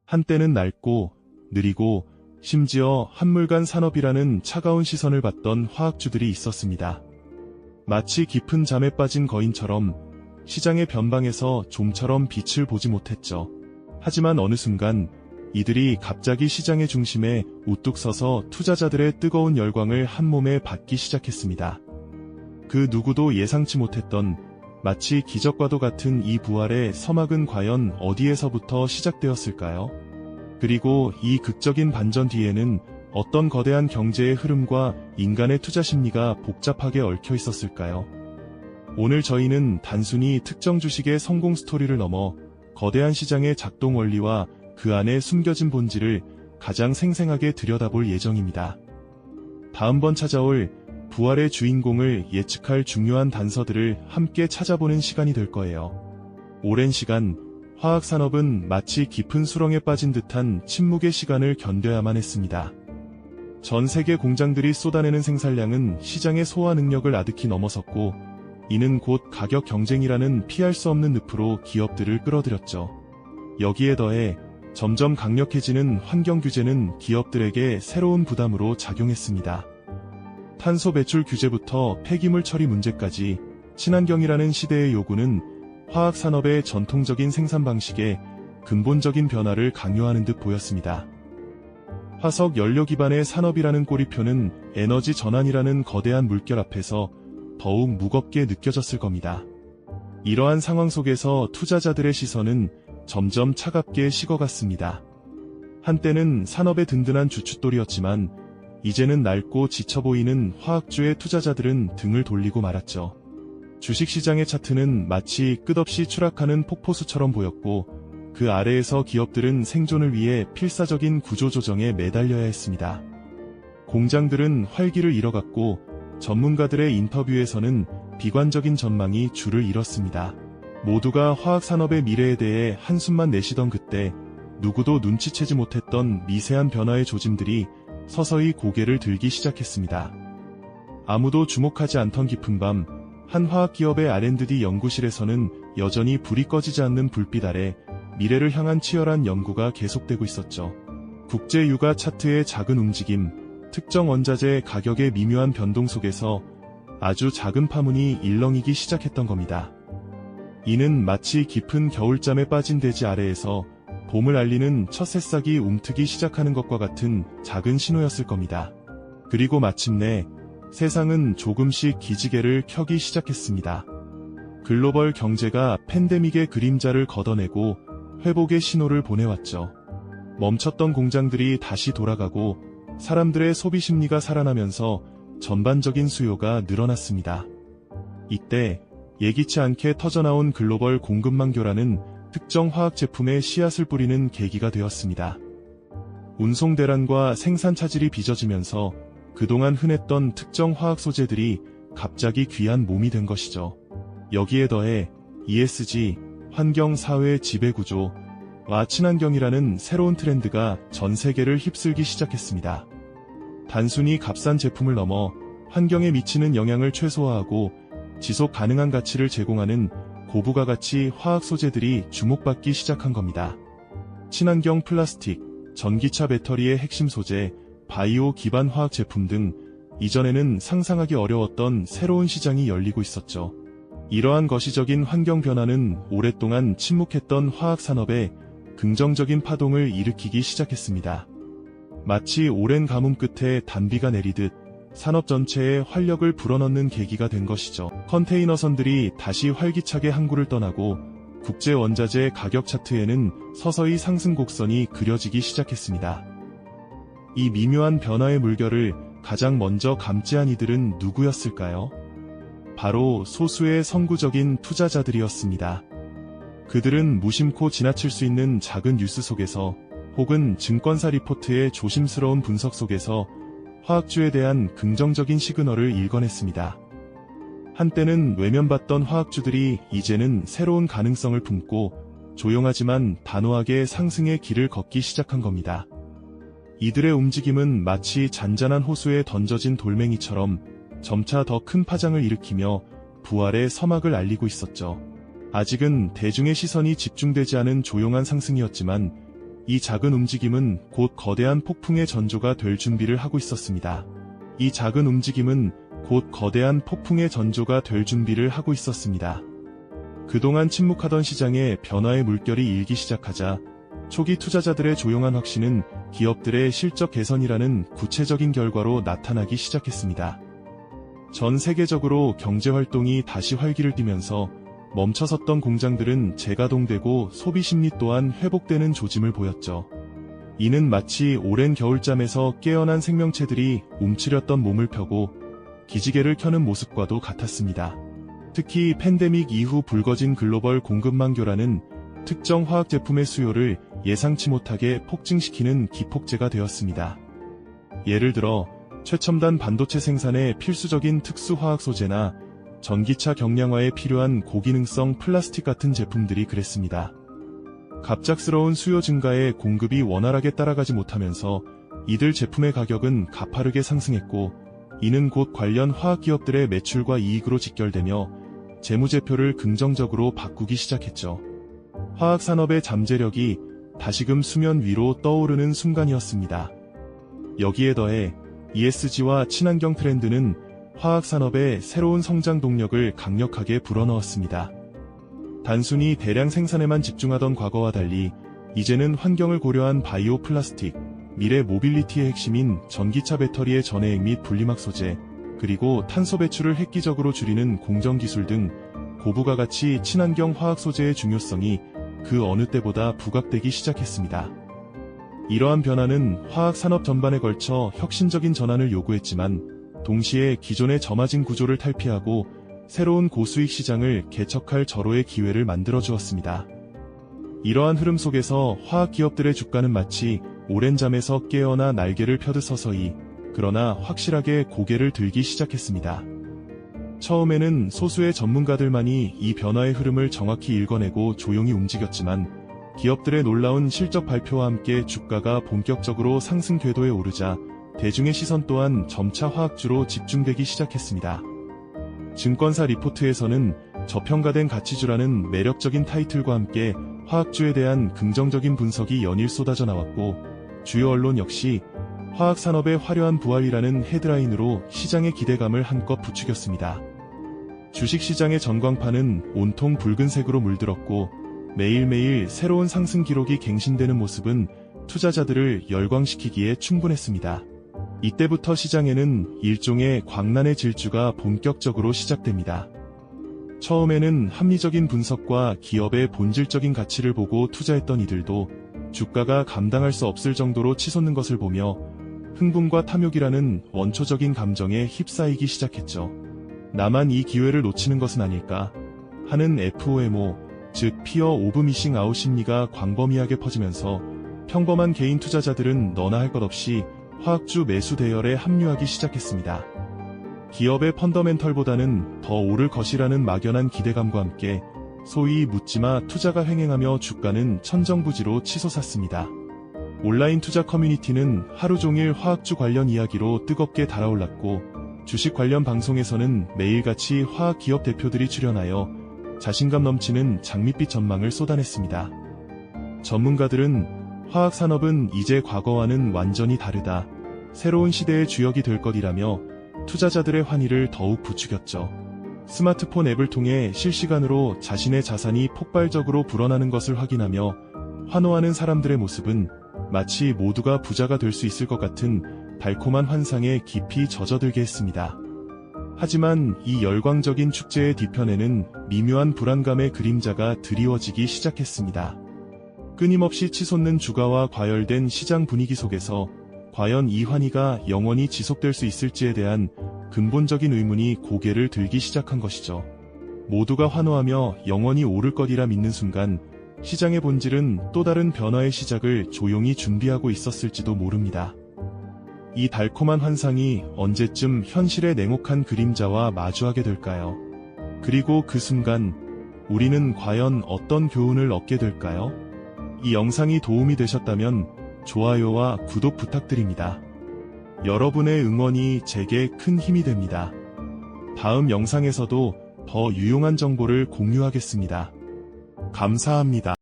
한때는 낡고 느리고 심지어 한물간 산업이라는 차가운 시선을 받던 화학주들이 있었습니다. 마치 깊은 잠에 빠진 거인처럼 시장의 변방에서 좀처럼 빛을 보지 못했죠. 하지만 어느 순간 이들이 갑자기 시장의 중심에 우뚝 서서 투자자들의 뜨거운 열광을 한몸에 받기 시작했습니다. 그 누구도 예상치 못했던 마치 기적과도 같은 이 부활의 서막은 과연 어디에서부터 시작되었을까요? 그리고 이 극적인 반전 뒤에는 어떤 거대한 경제의 흐름과 인간의 투자 심리가 복잡하게 얽혀 있었을까요? 오늘 저희는 단순히 특정 주식의 성공 스토리를 넘어 거대한 시장의 작동 원리와 그 안에 숨겨진 본질을 가장 생생하게 들여다볼 예정입니다. 다음번 찾아올 부활의 주인공을 예측할 중요한 단서들을 함께 찾아보는 시간이 될 거예요. 오랜 시간 화학산업은 마치 깊은 수렁에 빠진 듯한 침묵의 시간을 견뎌야만 했습니다. 전 세계 공장들이 쏟아내는 생산량은 시장의 소화 능력을 아득히 넘어섰고, 이는 곧 가격 경쟁이라는 피할 수 없는 늪으로 기업들을 끌어들였죠. 여기에 더해 점점 강력해지는 환경 규제는 기업들에게 새로운 부담으로 작용했습니다. 탄소 배출 규제부터 폐기물 처리 문제까지 친환경이라는 시대의 요구는 화학산업의 전통적인 생산 방식에 근본적인 변화를 강요하는 듯 보였습니다. 화석 연료 기반의 산업이라는 꼬리표는 에너지 전환이라는 거대한 물결 앞에서 더욱 무겁게 느껴졌을 겁니다. 이러한 상황 속에서 투자자들의 시선은 점점 차갑게 식어갔습니다. 한때는 산업의 든든한 주춧돌이었지만 이제는 낡고 지쳐 보이는 화학주의 투자자들은 등을 돌리고 말았죠. 주식시장의 차트는 마치 끝없이 추락하는 폭포수처럼 보였고, 그 아래에서 기업들은 생존을 위해 필사적인 구조조정에 매달려야 했습니다. 공장들은 활기를 잃어갔고, 전문가들의 인터뷰에서는 비관적인 전망이 줄을 잃었습니다. 모두가 화학산업의 미래에 대해 한숨만 내쉬던 그때, 누구도 눈치채지 못했던 미세한 변화의 조짐들이 서서히 고개를 들기 시작했습니다. 아무도 주목하지 않던 깊은 밤, 한 화학기업의 R&D 연구실에서는 여전히 불이 꺼지지 않는 불빛 아래 미래를 향한 치열한 연구가 계속되고 있었죠. 국제 유가 차트의 작은 움직임, 특정 원자재 가격의 미묘한 변동 속에서 아주 작은 파문이 일렁이기 시작했던 겁니다. 이는 마치 깊은 겨울잠에 빠진 돼지 아래에서 봄을 알리는 첫 새싹이 움트기 시작하는 것과 같은 작은 신호였을 겁니다. 그리고 마침내 세상은 조금씩 기지개를 켜기 시작했습니다. 글로벌 경제가 팬데믹의 그림자를 걷어내고 회복의 신호를 보내왔죠. 멈췄던 공장들이 다시 돌아가고 사람들의 소비 심리가 살아나면서 전반적인 수요가 늘어났습니다. 이때 예기치 않게 터져나온 글로벌 공급망 교란은 특정 화학 제품에 씨앗을 뿌리는 계기가 되었습니다. 운송 대란과 생산 차질이 빚어지면서 그동안 흔했던 특정 화학 소재들이 갑자기 귀한 몸이 된 것이죠. 여기에 더해 ESG, 환경 사회 지배구조와 친환경이라는 새로운 트렌드가 전 세계를 휩쓸기 시작했습니다. 단순히 값싼 제품을 넘어 환경에 미치는 영향을 최소화하고 지속 가능한 가치를 제공하는 고부가 가치 화학 소재들이 주목받기 시작한 겁니다. 친환경 플라스틱, 전기차 배터리의 핵심 소재, 바이오 기반 화학 제품 등 이전에는 상상하기 어려웠던 새로운 시장이 열리고 있었죠. 이러한 거시적인 환경 변화는 오랫동안 침묵했던 화학 산업에 긍정적인 파동을 일으키기 시작했습니다. 마치 오랜 가뭄 끝에 단비가 내리듯 산업 전체에 활력을 불어넣는 계기가 된 것이죠. 컨테이너선들이 다시 활기차게 항구를 떠나고 국제 원자재 가격 차트에는 서서히 상승 곡선이 그려지기 시작했습니다. 이 미묘한 변화의 물결을 가장 먼저 감지한 이들은 누구였을까요? 바로 소수의 선구적인 투자자들이었습니다. 그들은 무심코 지나칠 수 있는 작은 뉴스 속에서 혹은 증권사 리포트의 조심스러운 분석 속에서 화학주에 대한 긍정적인 시그널을 읽어냈습니다. 한때는 외면받던 화학주들이 이제는 새로운 가능성을 품고 조용하지만 단호하게 상승의 길을 걷기 시작한 겁니다. 이들의 움직임은 마치 잔잔한 호수에 던져진 돌멩이처럼 점차 더 큰 파장을 일으키며 부활의 서막을 알리고 있었죠. 아직은 대중의 시선이 집중되지 않은 조용한 상승이었지만 이 작은 움직임은 곧 거대한 폭풍의 전조가 될 준비를 하고 있었습니다. 이 작은 움직임은 곧 거대한 폭풍의 전조가 될 준비를 하고 있었습니다. 그동안 침묵하던 시장에 변화의 물결이 일기 시작하자 초기 투자자들의 조용한 확신은 기업들의 실적 개선이라는 구체적인 결과로 나타나기 시작했습니다. 전 세계적으로 경제활동이 다시 활기를 띠면서 멈춰섰던 공장들은 재가동되고 소비 심리 또한 회복되는 조짐을 보였죠. 이는 마치 오랜 겨울잠에서 깨어난 생명체들이 움츠렸던 몸을 펴고 기지개를 켜는 모습과도 같았습니다. 특히 팬데믹 이후 불거진 글로벌 공급망 교란은 특정 화학 제품의 수요를 예상치 못하게 폭증시키는 기폭제가 되었습니다. 예를 들어 최첨단 반도체 생산에 필수적인 특수 화학 소재나 전기차 경량화에 필요한 고기능성 플라스틱 같은 제품들이 그랬습니다. 갑작스러운 수요 증가에 공급이 원활하게 따라가지 못하면서 이들 제품의 가격은 가파르게 상승했고, 이는 곧 관련 화학기업들의 매출과 이익으로 직결되며 재무제표를 긍정적으로 바꾸기 시작했죠. 화학산업의 잠재력이 다시금 수면 위로 떠오르는 순간이었습니다. 여기에 더해 ESG와 친환경 트렌드는 화학산업의 새로운 성장 동력을 강력하게 불어넣었습니다. 단순히 대량 생산에만 집중하던 과거와 달리 이제는 환경을 고려한 바이오 플라스틱, 미래 모빌리티의 핵심인 전기차 배터리의 전해액 및 분리막 소재, 그리고 탄소 배출을 획기적으로 줄이는 공정기술 등 고부가 가치 친환경 화학 소재의 중요성이 그 어느 때보다 부각되기 시작했습니다. 이러한 변화는 화학산업 전반에 걸쳐 혁신적인 전환을 요구했지만 동시에 기존의 저마진 구조를 탈피하고 새로운 고수익 시장을 개척할 절호의 기회를 만들어 주었습니다. 이러한 흐름 속에서 화학 기업들의 주가는 마치 오랜 잠에서 깨어나 날개를 펴듯 서서히, 그러나 확실하게 고개를 들기 시작했습니다. 처음에는 소수의 전문가들만이 이 변화의 흐름을 정확히 읽어내고 조용히 움직였지만 기업들의 놀라운 실적 발표와 함께 주가가 본격적으로 상승 궤도에 오르자 대중의 시선 또한 점차 화학주로 집중되기 시작했습니다. 증권사 리포트에서는 저평가된 가치주라는 매력적인 타이틀과 함께 화학주에 대한 긍정적인 분석이 연일 쏟아져 나왔고, 주요 언론 역시 화학산업의 화려한 부활이라는 헤드라인으로 시장의 기대감을 한껏 부추겼습니다. 주식시장의 전광판은 온통 붉은색으로 물들었고, 매일매일 새로운 상승 기록이 갱신되는 모습은 투자자들을 열광시키기에 충분했습니다. 이때부터 시장에는 일종의 광란의 질주가 본격적으로 시작됩니다. 처음에는 합리적인 분석과 기업의 본질적인 가치를 보고 투자했던 이들도 주가가 감당할 수 없을 정도로 치솟는 것을 보며 흥분과 탐욕이라는 원초적인 감정에 휩싸이기 시작했죠. 나만 이 기회를 놓치는 것은 아닐까 하는 FOMO, 즉 피어 오브 미싱 아웃 심리가 광범위하게 퍼지면서 평범한 개인 투자자들은 너나 할 것 없이 화학주 매수 대열에 합류하기 시작했습니다. 기업의 펀더멘털보다는 더 오를 것이라는 막연한 기대감과 함께 소위 묻지마 투자가 횡행하며 주가는 천정부지로 치솟았습니다. 온라인 투자 커뮤니티는 하루 종일 화학주 관련 이야기로 뜨겁게 달아올랐고, 주식 관련 방송에서는 매일같이 화학 기업 대표들이 출연하여 자신감 넘치는 장밋빛 전망을 쏟아냈습니다. 전문가들은 화학산업은 이제 과거와는 완전히 다르다, 새로운 시대의 주역이 될 것이라며 투자자들의 환희를 더욱 부추겼죠. 스마트폰 앱을 통해 실시간으로 자신의 자산이 폭발적으로 불어나는 것을 확인하며 환호하는 사람들의 모습은 마치 모두가 부자가 될 수 있을 것 같은 달콤한 환상에 깊이 젖어들게 했습니다. 하지만 이 열광적인 축제의 뒤편에는 미묘한 불안감의 그림자가 드리워지기 시작했습니다. 끊임없이 치솟는 주가와 과열된 시장 분위기 속에서 과연 이 환희가 영원히 지속될 수 있을지에 대한 근본적인 의문이 고개를 들기 시작한 것이죠. 모두가 환호하며 영원히 오를 것이라 믿는 순간 시장의 본질은 또 다른 변화의 시작을 조용히 준비하고 있었을지도 모릅니다. 이 달콤한 환상이 언제쯤 현실의 냉혹한 그림자와 마주하게 될까요? 그리고 그 순간 우리는 과연 어떤 교훈을 얻게 될까요? 이 영상이 도움이 되셨다면 좋아요와 구독 부탁드립니다. 여러분의 응원이 제게 큰 힘이 됩니다. 다음 영상에서도 더 유용한 정보를 공유하겠습니다. 감사합니다.